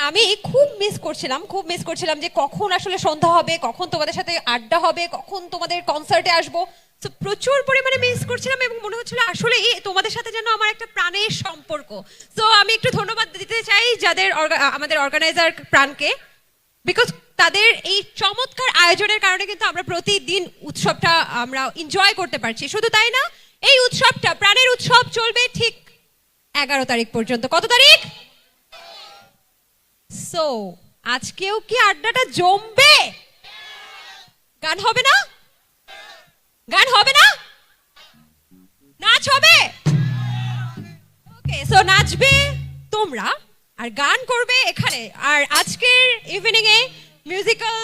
আমি খুব মিস করছিলাম যে কখন আসলে সন্ধ্যা হবে, কখন তোমাদের সাথে আড্ডা হবে, কখন তোমাদের কনসার্টে আসবো। তো প্রচুর পরিমাণে মিস করছিলাম এবং মনে হচ্ছিল আসলে তোমাদের সাথে যেন আমার একটা প্রাণের সম্পর্ক। তো আমি একটু ধন্যবাদ দিতে চাই যাদের আমাদের অর্গানাইজার প্রাণকে, বিকজ তাদের এই চমৎকার আয়োজনের কারণে কিন্তু আমরা প্রতিদিন উৎসবটা আমরা এনজয় করতে পারছি। শুধু তাই না, এই উৎসবটা প্রাণের উৎসব চলবে ঠিক 11 তারিখ পর্যন্ত। কত তারিখ? সো আজকেও কি আড্ডাটা জমবে? গান হবে না? গান হবে না? নাচ হবে? ওকে, সো নাচবে তোমরা আর গান করবে এখানে। আর আজকের ইভিনিং এ মিউজিক্যাল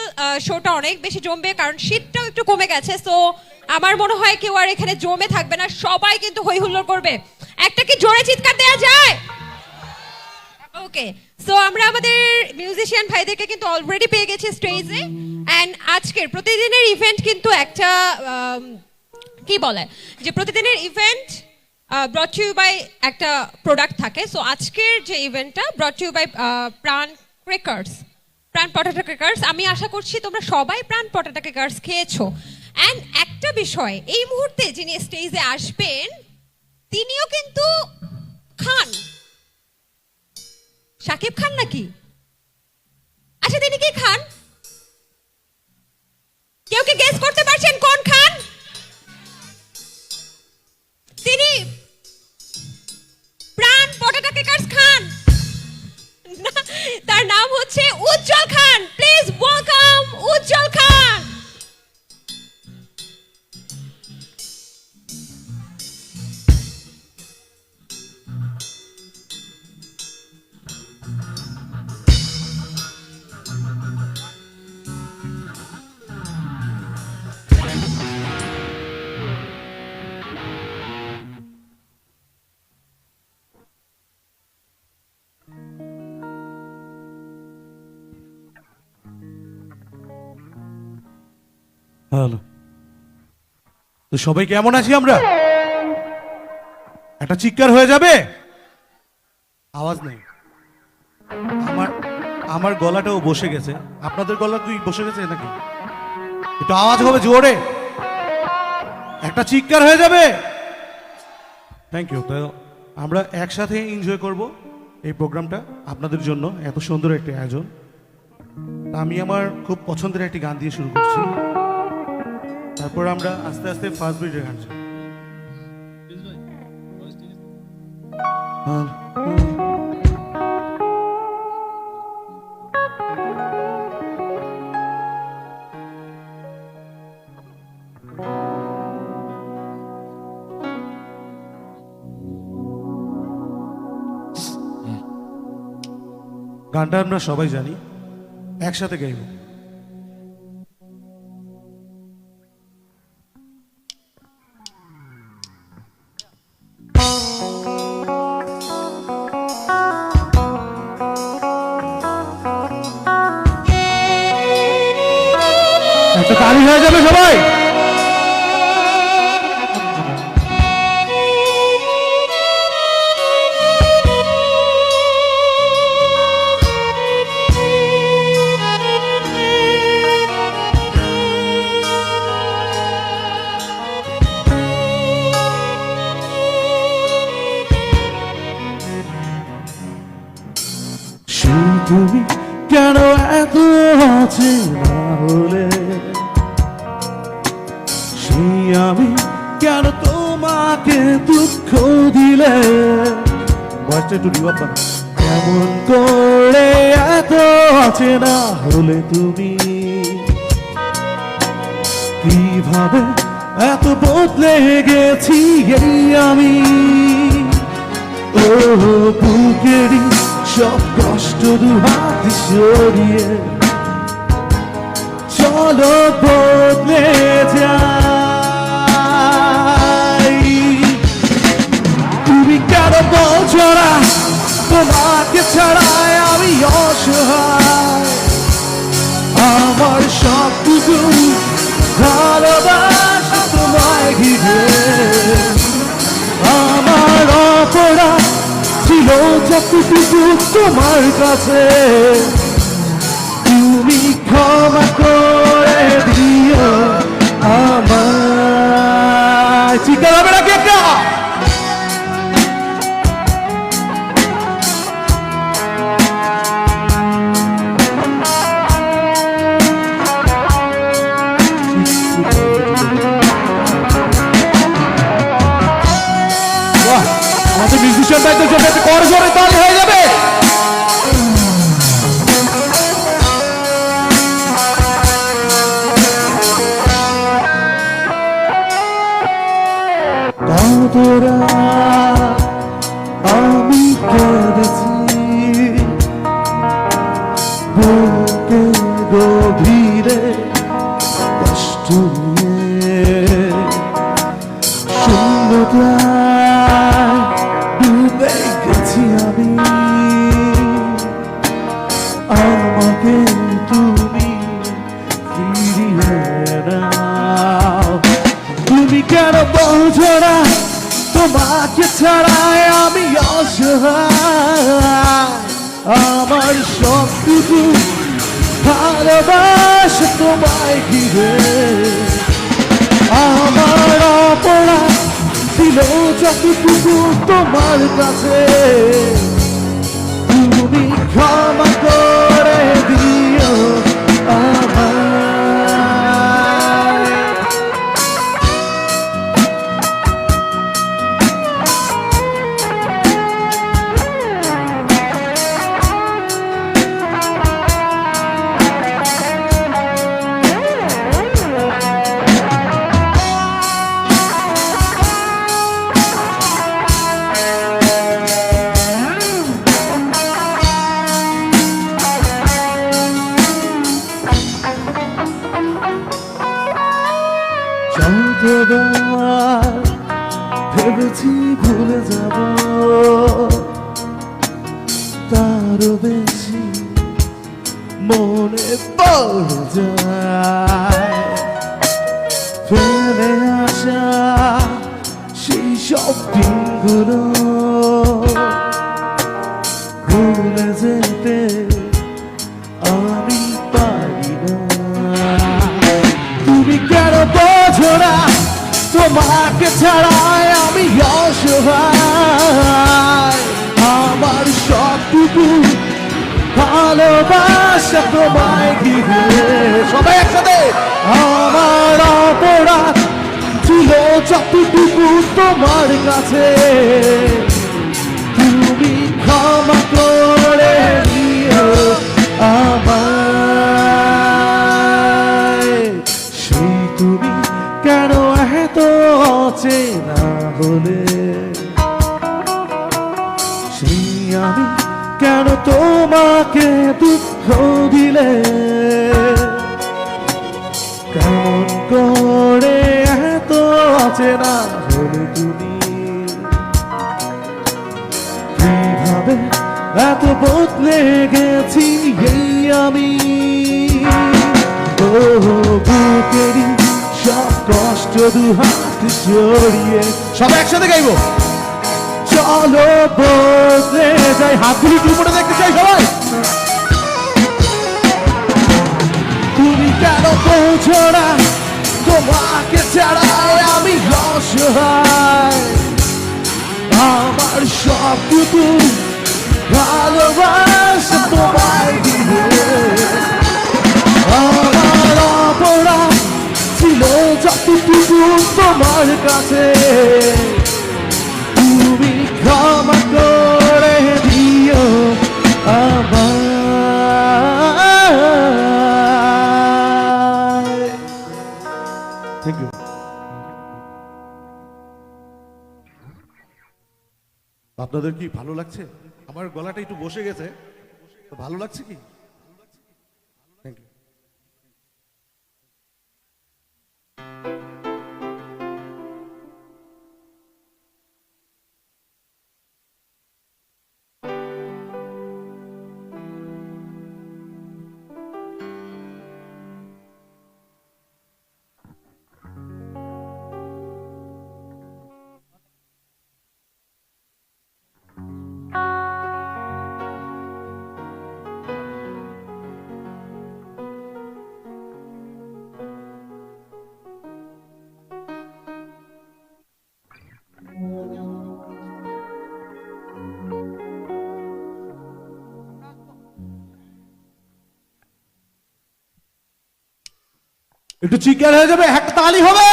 শোটা অনেক বেশি জমবে, কারণ শীতটাও একটু কমে গেছে। সো আমার মনে হয় কেউ আর এখানে জমে থাকবে না, সবাই কিন্তু হই হুল্লোড় করবে। একটা কি জোরে চিৎকার দেওয়া যায়? ওকে, সো আমরা আমাদের মিউজিশিয়ান ভাইদেরকে কিন্তু অলরেডি পেয়ে গেছি স্টেজে। অ্যান্ড আজকের প্রতিদিনের ইভেন্ট কিন্তু একটা কি বলে যে প্রতিদিনের ইভেন্ট ব্রট ইউ বাই একটা প্রোডাক্ট থাকে। সো আজকের যে ইভেন্টটা ব্রট ইউ বাই প্রাণ ক্রেকার্স, প্রাণ পটাটো ক্রেকার্স। আমি আশা করছি তোমরা সবাই প্রাণ পটাটো ক্রেকার্স খেয়েছো। অ্যান্ড একটা বিষয়, এই মুহূর্তে যিনি স্টেজে আসবেন তিনিও কিন্তু খান। শাকিব খান নাকি? আচ্ছা, তিনি কি খান? কেউ কি গেস করতে পারছেন কোন খান? তিনি প্রাণ পটাটো ক্রেকার্স খান। তার নাম হচ্ছে Ujjwal Khan. Please welcome Ujjwal Khan. Hello, তো সবাই কেমন আছি আমরা? একটা চিৎকার হয়ে যাবে? আওয়াজ নেই। আমার আমার গলাটাও বসে গেছে। আপনাদের গলা কি বসে গেছে নাকি? একটু আওয়াজ হবে জোরে, একটা চিৎকার হয়ে যাবে। Thank you. আমরা একসাথে এনজয় করব এই প্রোগ্রামটা আপনাদের জন্য। এত সুন্দর একটি আয়োজন। আমি আমার খুব পছন্দের একটি গান দিয়ে শুরু করছি, তারপর আমরা আস্তে আস্তে ফার্স্ট বিটের গান শুনি। গানটা আমরা সবাই জানি, একসাথে গাইব। একটা তালি হয়ে যাবে সবাই। তুমি কেন এত আছে না হলে, সেই আমি কেন তোমাকে দুঃখ দিলে, কেমন করে এত আছে না হলে তুমি, কিভাবে এত বদলে গেছি এই আমি। ও বুকেরই সব কষ্ট দুহাত সরিয়ে চলো বদলে যাই। তুমি কেন বলছো না তোমাকে ছাড়াই আমি অসহায়, আমার সবটুকু ভালোবাসা তোমায় ঘিরে, আমার অপরাধ ছিল যতটুকু তোমার কাছে, তুমি ক্ষমা করে দিও আমায়। চিৎকার হবে নাকি একটা? বাহ, আমাদের মিউজিশিয়ান ভাইদের জন্য একটা করজোরে তালি হয়ে যাবে। কতরা আমি কেঁদেছি, বুকে গভীরে কষ্ট নিয়ে, শূন্যতায় ডুবে গেছি আমি। আমাকে তুমি ফিরিয়ে নাও। তুমি কেন বোঝো না তোমাকে ছাড়াই আমি অসহায়। আমার সবটুকু ভালোবাসা তোমায় ঘিরে, আমার অপরাধ ছিল যতটুকু তোমার কাছে, তুমি ক্ষমা করে দিও আমায়। যতবার ভেবেছি ভুলে যাব, তারও বেশি মনে পড়ে যায়। ফেলে আসা সেই সব দিনগুলো ভুলে যেতে আমি পারি না। তুমি কেন বোঝো না তোমাকে ছাড়াই আমি অসহায়। আমার সবটুকু ভালোবাসা তোমায় ঘিরে, সবাই একসাথে। আমার অপরাধ ছিল যতটুকু তোমার কাছে, তুমি ক্ষমা করে দিও আমায়। সেই তুমি কেন এত অচেনা হলে, সেই আমি কেন তোমাকে দুঃখ দিলে, কেমন করে এত অচেনা হলে তুমি, কিভাবে এত বদলে গেছি এই আমি। ও বুকেরই সব কষ্ট দুহাত জড়িয়ে, সব একসাথে গাইবো। চলো বদলে যাই, হাতগুলি একটু উপরে দেখতে চাই সবাই। তুমি কেন বোঝো না তোমাকে ছাড়াই আমি অসহায়। আমার সবটুকু ভালোবাসা তোমায় দিলে, আমার অপরাধ ছিল যতটুকু তোমার কাছে, তুমি ক্ষমা করে দিও আমায়। Thank you. আপনাদের কি ভালো লাগছে? আমার গলাটা একটু বসে গেছে, তো ভালো লাগছে কি? Thank you. একটু চিৎকার হয়ে যাবে, একটা তালি হবে।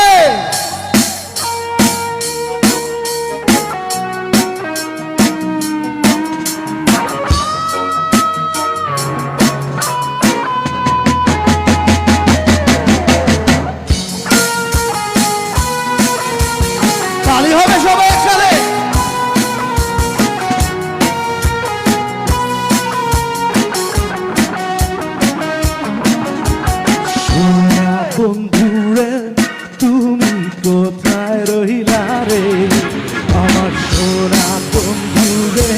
তালি হবে সবাই একসাথে। সোনা বন্ধুরে তুমি কোথায় রহিলা রে, আমার সোনা বন্ধুরে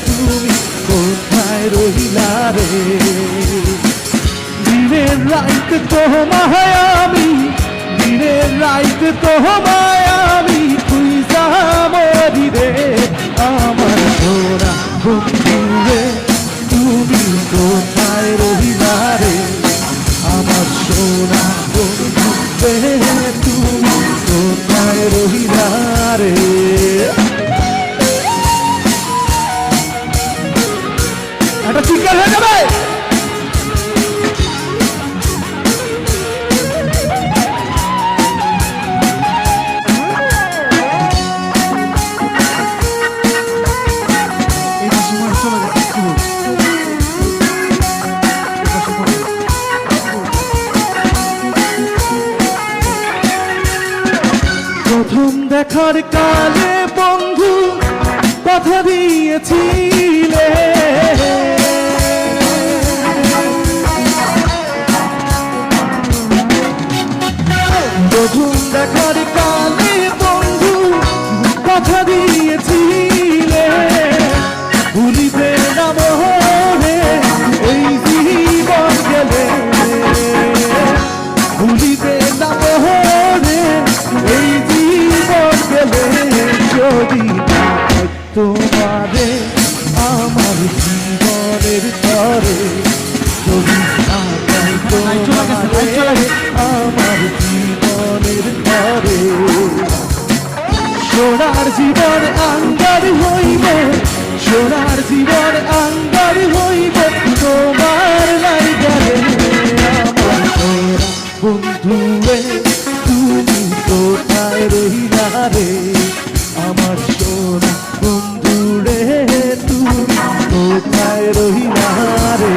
তুমি কোথায় রহিলা রে। দিনের রাইতে তোমায় আমি, দিনের রাইতে তোমায় আমি খুঁজা মরি রে, আমার সোনা বন্ধুরে তুমি কোথায় রহিলা রে, আমার সোনা বন্ধুরে তুমি কোথায় রহিলা রে। একটা চিৎকার হয়ে যাবে। প্রথম দেখার কালে বন্ধু কথা দিয়েছিলে, প্রথম দেখার কালে বন্ধু কথা দিয়েছিলে, ভুলিতে না মোহনে এই জীবন গেলে, ভুলিতে না মোহনে এই জীবন গেলে, যদি না পাই তোমারে আমার জীবনের তরে, যদি না পাই তোমারে আমার জীবনের তরে, সোনার জীবন আঙ্গার হইব, সোনার জীবন আঙ্গার হইব তোমার লাইগারে, আমার সোনা বন্ধুরে তুমি কোথায় রহিলা রে, আমার সোনা বন্ধুরে তুমি কোথায় রহিলা রে।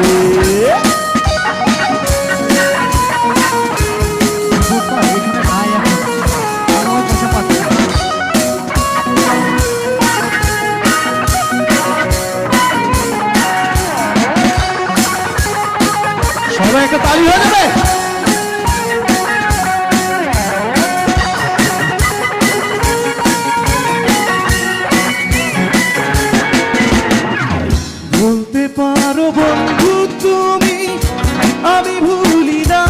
সবাই একটা তালি হয়ে যাবে। বলতে পারো বন্ধু তুমি আমি ভুলি না,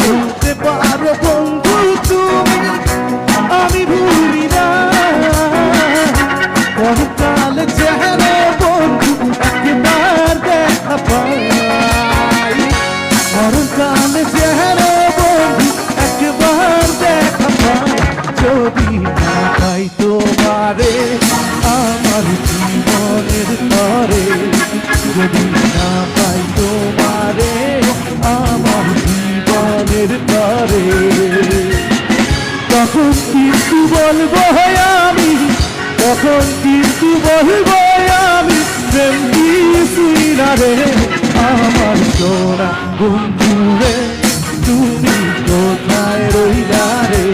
বলতে পারো বন্ধু তুমি আমি ভুলি না, পরকাল যেন বন্ধু একবার দেখা পাই, পরকাল যেন বন্ধু একবার দেখা পাই, যদি না পাই তোমারে আমার জীবনের তরে, যদি না পাই তোমারে আমার জীবনের তরে, তখন কিন্তু বলবো আমি, তখন কিন্তু বলবো আমি প্রেম কিছুই না রে, আমার সোনা বন্ধুরে তুমি কোথায় রইলা রে,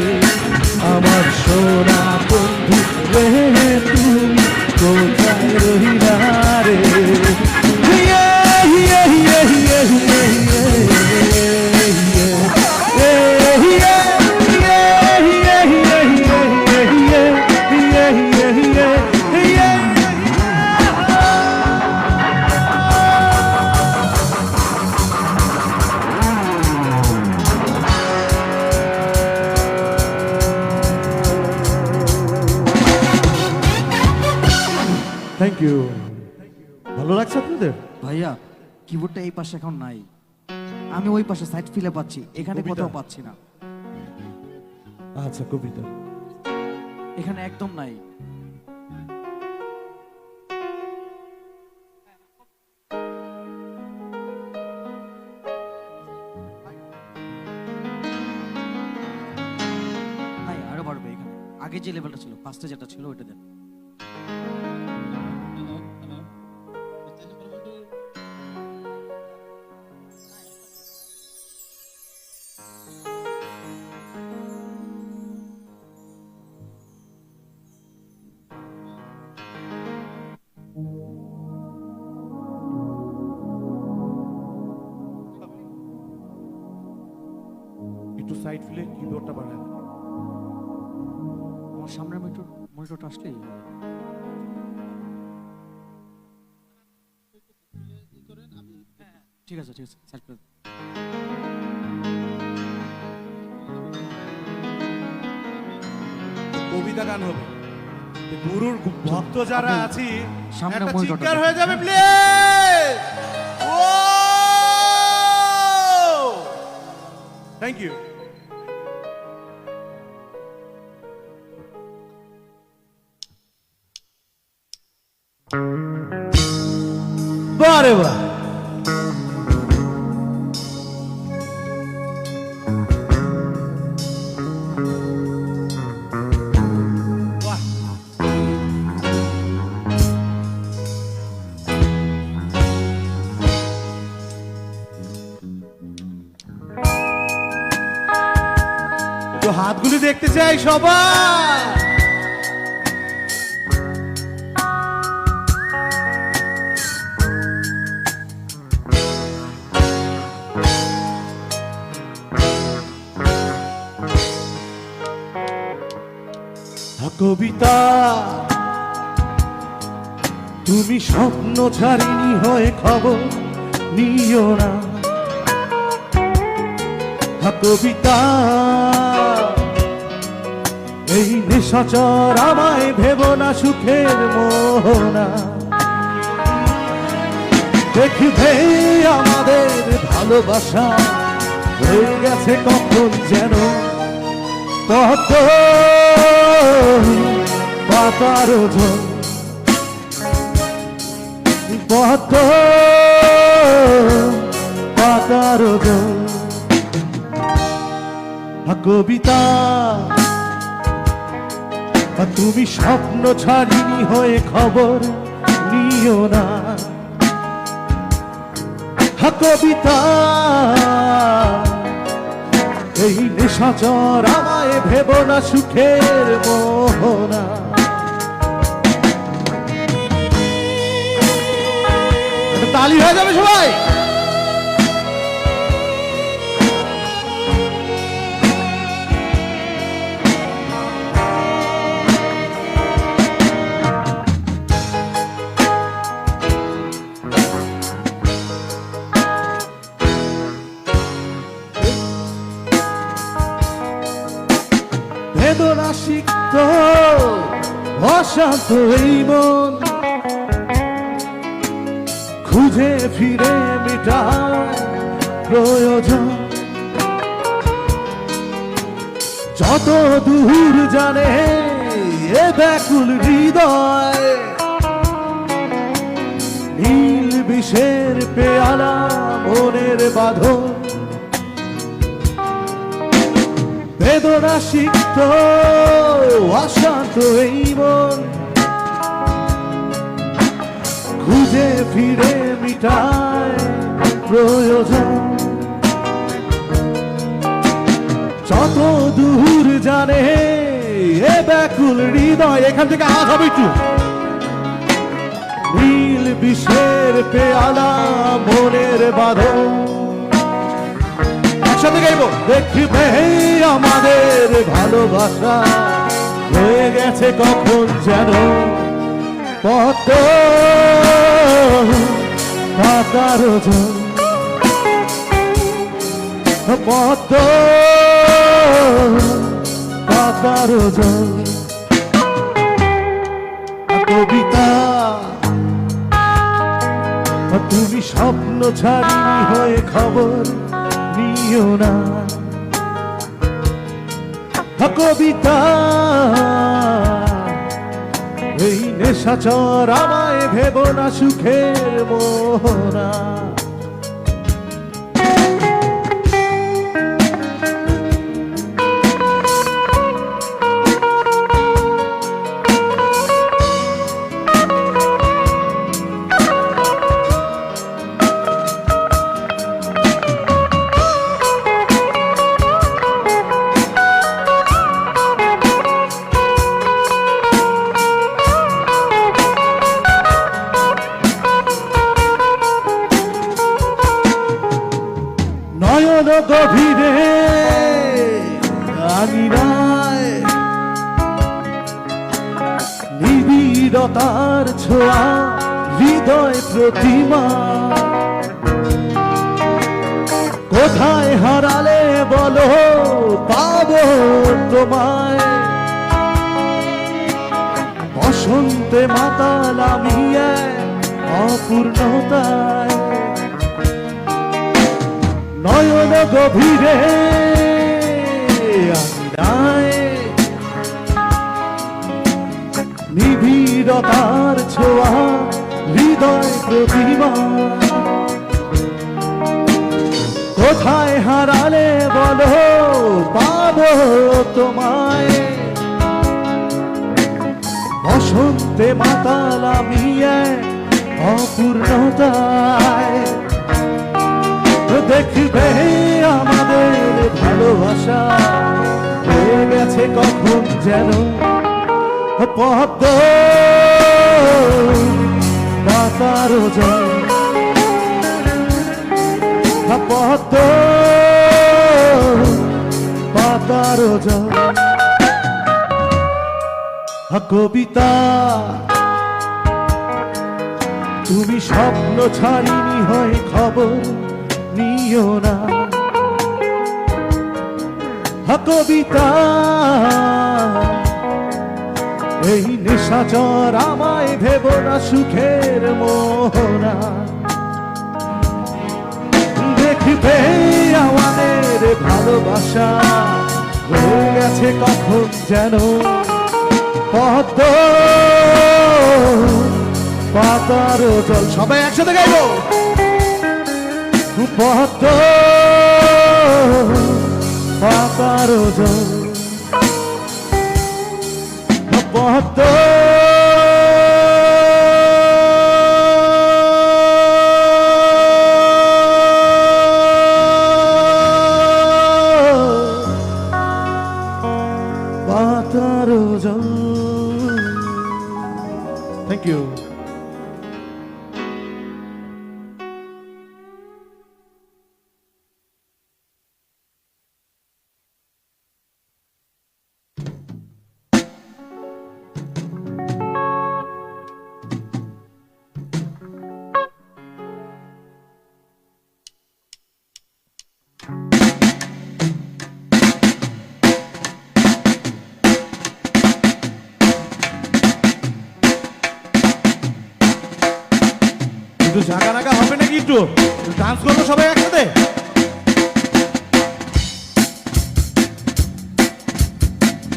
আমার সোনা বন্ধু রে তুমি কোথায় রইলা রে। Thank you. ভালো লাগছে আপনাদের? ভাইয়া কিবোর্ডটা এই পাশে এখন নাই, আমি ওই পাশে সাইড ফিলে পাচ্ছি, এখানে কবিতা? কোথাও পাচ্ছি না, আচ্ছা কবিতা এখানে একদম নাই। আগে যে লেভেলটা ছিল, ফার্স্টে যেটা ছিল ওইটা দেন। একটু সাইড ফিলে কিবোর্ডটা বাড়ান। আমার সামনের মনিটরটা আসলেই ঠিক আছে, ঠিক আছে, সাইড করে দেন। কবিতা গান হবে। গুরুর ভক্ত যারা আপনি আছি সামনে একটা মনিটরটা চিৎকার দেখুন। হয়ে যাবে প্লিজ। O thank you. বারে বাহ, বাহ। তো হাতগুলি দেখতে চাই সবাই। কবিতা তুমি স্বপ্ন ছাড়িনি হয়ে খবর নিও না। কবিতা এই নিশাচর আমায় ভেব না সুখের মোহনা। দেখবে আমাদের ভালোবাসা হয়ে গেছে কখন যেন কত পাতার ওজন, কত পাতার ওজন। কবিতা তুমি স্বপ্ন ছাড়িনি হয়ে খবর নিও না। কবিতা এই নিশাচর আমায় ভেব না সুখের মোহনা। তালি হয়ে যাবে সবাই। বেদনা সিক্ত অশান্ত এই মন খুঁজে ফিরে মিটায় প্রয়োজন। যত দূর জানে এ ব্যাকুল হৃদয়, নীল বিষের পেয়ালা মনের বাঁধন। বেদনা সিক্ত অশান্ত এই মন খুঁজে ফিরে মিটায় প্রয়োজন। যত দূর জানে এ ব্যাকুল হৃদয়। এখান থেকে আওয়াজ হবে একটু। নীল বিষের পেয়ালা মনের বাঁধন। একসাথে গাইব। দেখবে আমাদের ভালোবাসা হয়ে গেছে কখন যেন কত পাতার ওজন, কত পাতার ওজন। কবিতা তুমি স্বপ্ন ছাড়িনি হয়ে খবর নিও না। কবিতা এই নেশাচর আমায় ভেব না সুখের মোহনা। নিবিড়তার ছোঁয়া হৃদয় প্রতিমা কোথায় হারালে বলো পাবো তোমায় বসন্তে মাতাল আমি অপূর্ণতায় নয়ন গভীরে আঙিনায় নিবিড়তার ছোঁয়া হৃদয় প্রতিমা কোথায় হারালে বলো পাবো তোমায় বসন্তে মাতাল আমি অপূর্ণতায় দেখবে আমাদের ভালোবাসা হয়ে গেছে কখন যেন পদ্ম পাতার জল পদ্ম পাতার জল কবিতা তুমি স্বপ্ন ছাড়িনি হয় খবর নিও না কবিতা এই নিশাচর আমায় ভেব না সুখের মোহনা দেখবে আমাদের ভালোবাসা হয়ে গেছে কখন যেন পদ্ম পাতার জল সবাই একসাথে গাইব পদ্ম পাতার জল পদ্ম পাতার জল থ্যাংক ইউ একটু ঝাঁকা নাকা হবে নাকি একটু ডান্স করবো সবাই একসাথে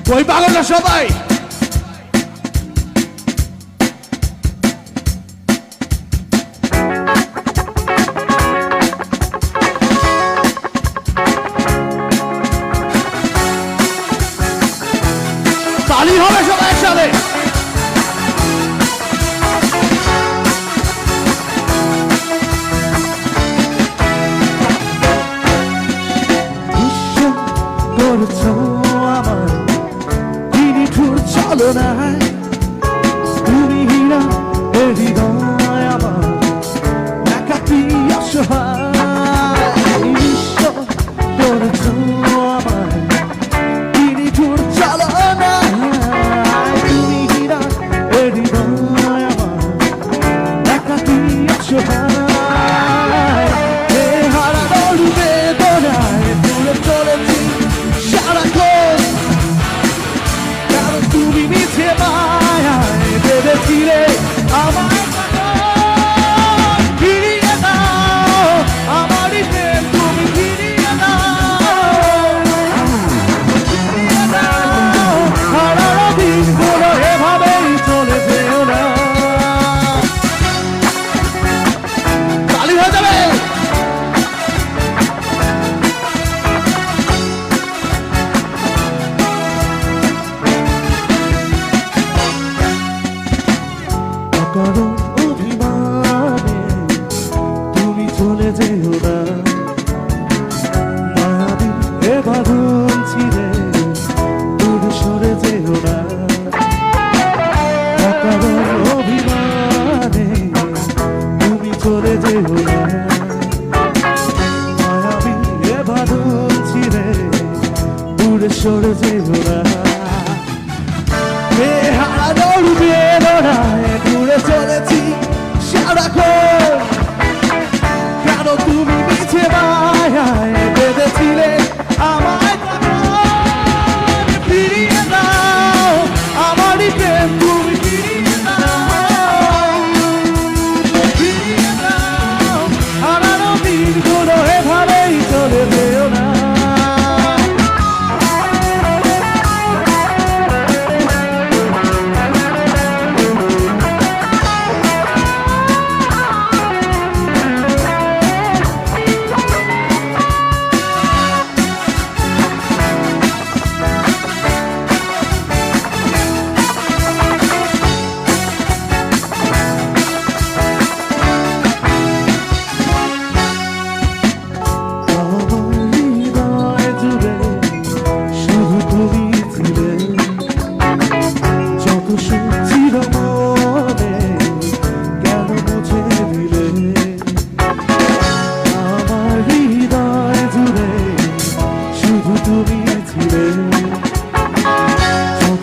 কই পাগল না সবাই তালি হবে সবাই একসাথে আমার নিঠুর চলনায় তুমি হীরা হৃদয় আমার একাকি অসহায় বিশ্ব করেছ আমার নিঠুর চলনায় তুমি হীরা হৃদয় আমার একাকি অসহায় হারানোর বেদনায় দূরে চলেছি সারাক্ষণ কারণ তুমি মিছে মায়ায় ভেবেছিলে আমার ফিরিয়ে দাও আমারই প্রেম তুমি ফিরিয়ে দাও হারানো দিনগুলো এভাবেই চলে যেও না তালি হয়ে যাবে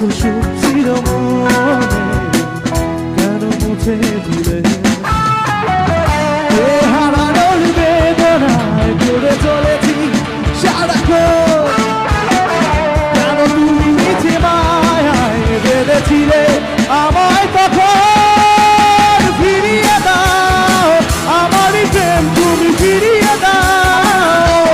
সকল সুখ চিরমনে কেন মুছে দিলে এ হারানোর বেদনায় ঘুরে চলেছি সারাক্ষণ কেন তুমি নিচে মায়ায় বেঁধেছিলে আমায় তখন ফিরিয়ে দাও আমারই প্রেম তুমি ফিরিয়ে দাও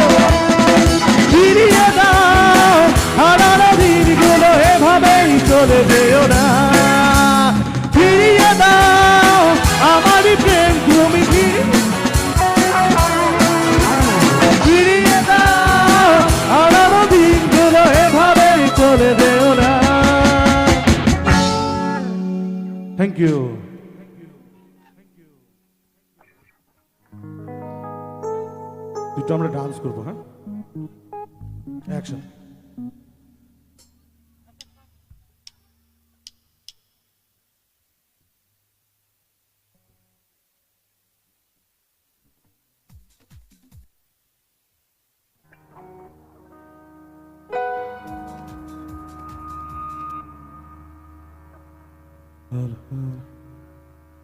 ফিরিয়ে দাও হারানো দিনগুলো এভাবেই চলে যেও না ফিরিয়ে দাও আমারই প্রেম তুমি ফিরিয়ে দাও হারানো দিনগুলো এভাবেই চলে যেও না থ্যাংক ইউ একটু আমরা ডান্স করবো হ্যাঁ অ্যাকশন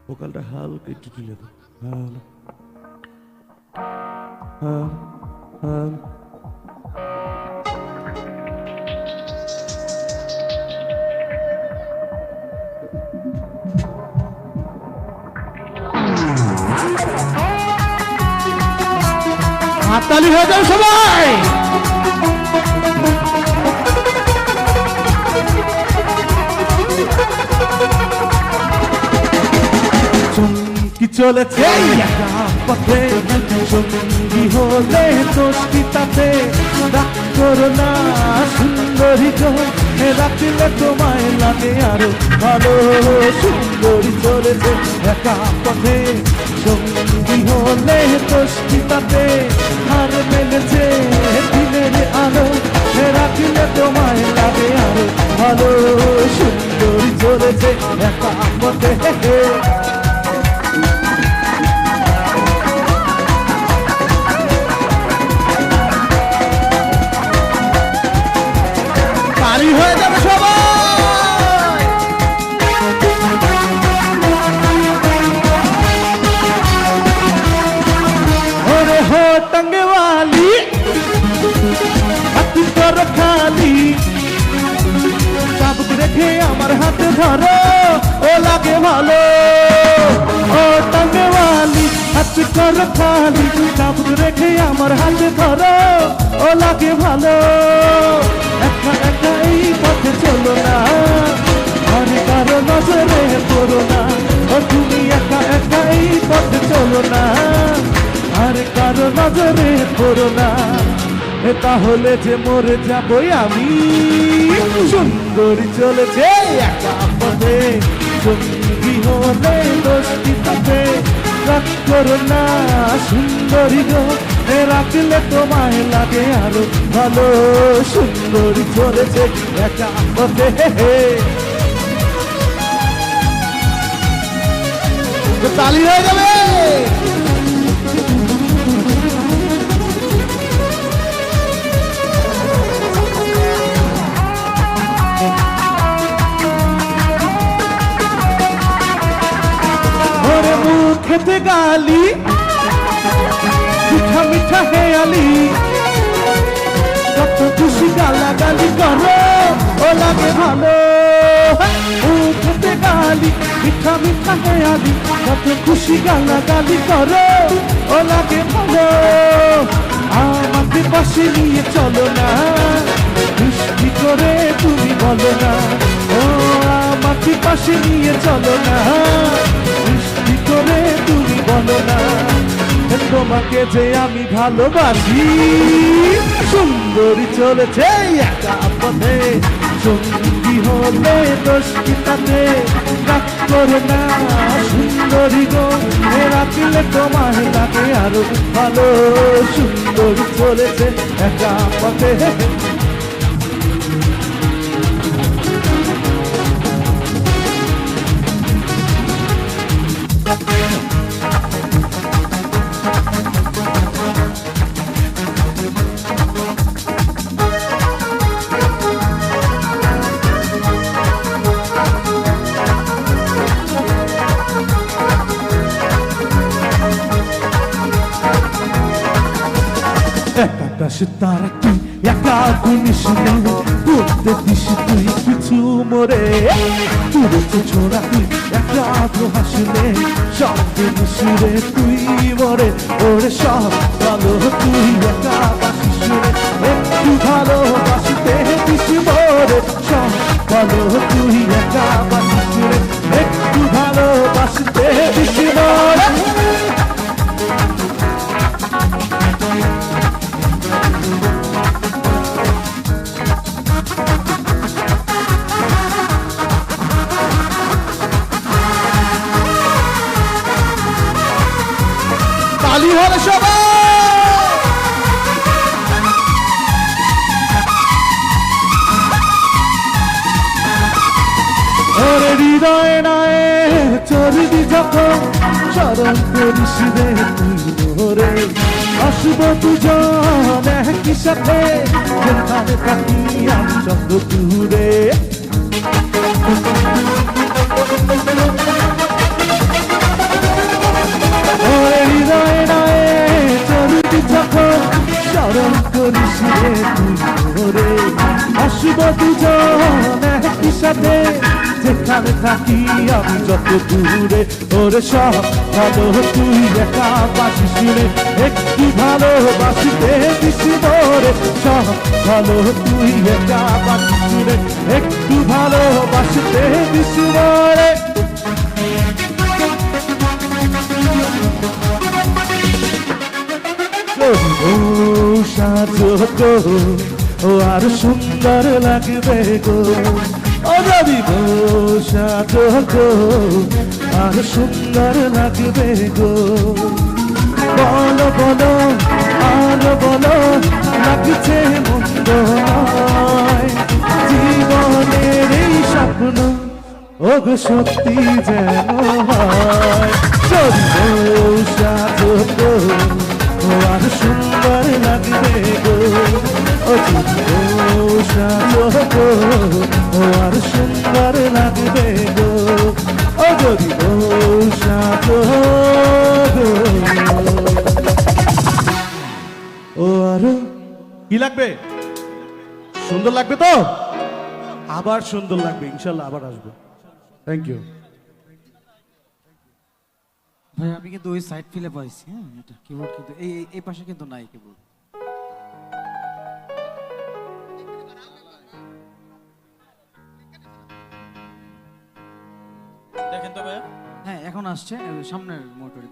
ভোকালটা হালকা একটু তুলে দাও হাল হাল হাল হাততালি হয়ে যাও সবাই চমকি চলেছে একা পথে সঙ্গী হলে দোষটি তাতে রাগ করো না সুন্দরী গো রাখলে তোমায় লাগে আরো ভালো সুন্দরী চলেছে একা পথে সঙ্গী হলে দোষটি তাতে আর মেলেছে দিনের আলো রাখলে তোমায় লাগে আরো ভালো সুন্দরী চলেছে একা পথে তালি হয়ে যাবে সবাই ওরে হো टंगे वाली হাত করো খালি চাবুক রেখে আমার হাতে ধরো ও লাগে ভালো ও टंगे वाली হাত করো খালি চাবুক রেখে আমার হাতে ধরো ও লাগে ভালো একা একা এই পথে চলো না আরে কারো নজরে পড়ো না ও তুমি একা একা এই পথে চলো না আরে কারো নজরে পড়ো না তাহলে যে মরে যাবই আমি সুন্দরী চলেছে একা পথে সঙ্গী হলে দোষটি তাতে রাগ করো না সুন্দরী গো রাখলে তোমায় লাগে আরো ভালো সুন্দরী চলেছে একা পথে তালি হয়ে যাবে ওরে মুখেতে গালি মিঠা মিঠা হেয়ালি কত খুশি গালাগালি করো ও লাগে ভালো মুখেতে গালি মিঠা মিঠা হেয়ালি কত খুশি গালাগালি করো ও লাগে ভালো আমাকে পাশে নিয়ে চলো না মিষ্টি করে তুমি বলো না ও আমাকে পাশে নিয়ে চলো না মিষ্টি করে তুমি বলো না তোমাকে যে আমি ভালোবাসি সুন্দরী চলেছে একা পথে সঙ্গী হলে দোষটি তাতে রাগ করো না সুন্দরী গো রাখলে তোমায় লাগে আরো ভালো সুন্দরী চলেছে একা পথে এক আকাশ তারা তুই একা গুনিস নে বলতে দিস তুই কিছু মোরে তুরেছে ছোড়া তুই একা তো হাসলে সব দিনিস রে তুই মোরে ওরে সব ভালো তুই একা বাসিস রে একটু ভালোবাসতে দিস মোরে সব ভালো তুই একা বাসিস রে একটু ভালোবাসতে দিস মোরে তালি হলে সবাই ওরে হৃদয় নয় চর্বি যখন স্মরণ করিস রে তুই মোরে আসব দুজন একই সাথে যেখানে থাকি আমি যত দূরে ওরে হৃদয় নয় চর্বি যখন স্মরণ করিস রে তুই মোরে আসব দুজন একই সাথে যেখানে থাকি আমি যত দূরে ওরে সব ভালো তুই একা বাসিস রে একটু ভালোবাসিতে দিস মোরে সব ভালো তুই একা বাসিস রে একটু ভালোবাসিতে দিস মোরে সাজো ও আর সুন্দর লাগবে গো ও যদি সাজো আর সুন্দর লাগবে গো বলো বলো আর বলো লাগছে মন্দ নয় জীবনের এই স্বপ্ন ও গো সত্যি যেন হয় যদি সাজো আর সুন্দর লাগবে গো ও সাজো আর সুন্দর লাগবে গো ও যদি সাজো ও আরো কি লাগবে সুন্দর লাগবে তো আবার সুন্দর লাগবে ইনশাল্লাহ আবার আসবো থ্যাংক ইউ ভাই আমি কিন্তু ওই সাইড ফিলে পাইছি। হ্যাঁ এটা কিবোর্ড কিন্তু এই এই পাশে কিন্তু নাই কিবোর্ড। দেখেন তো ভাইয়া হ্যাঁ এখন আসছে সামনের মোটরে।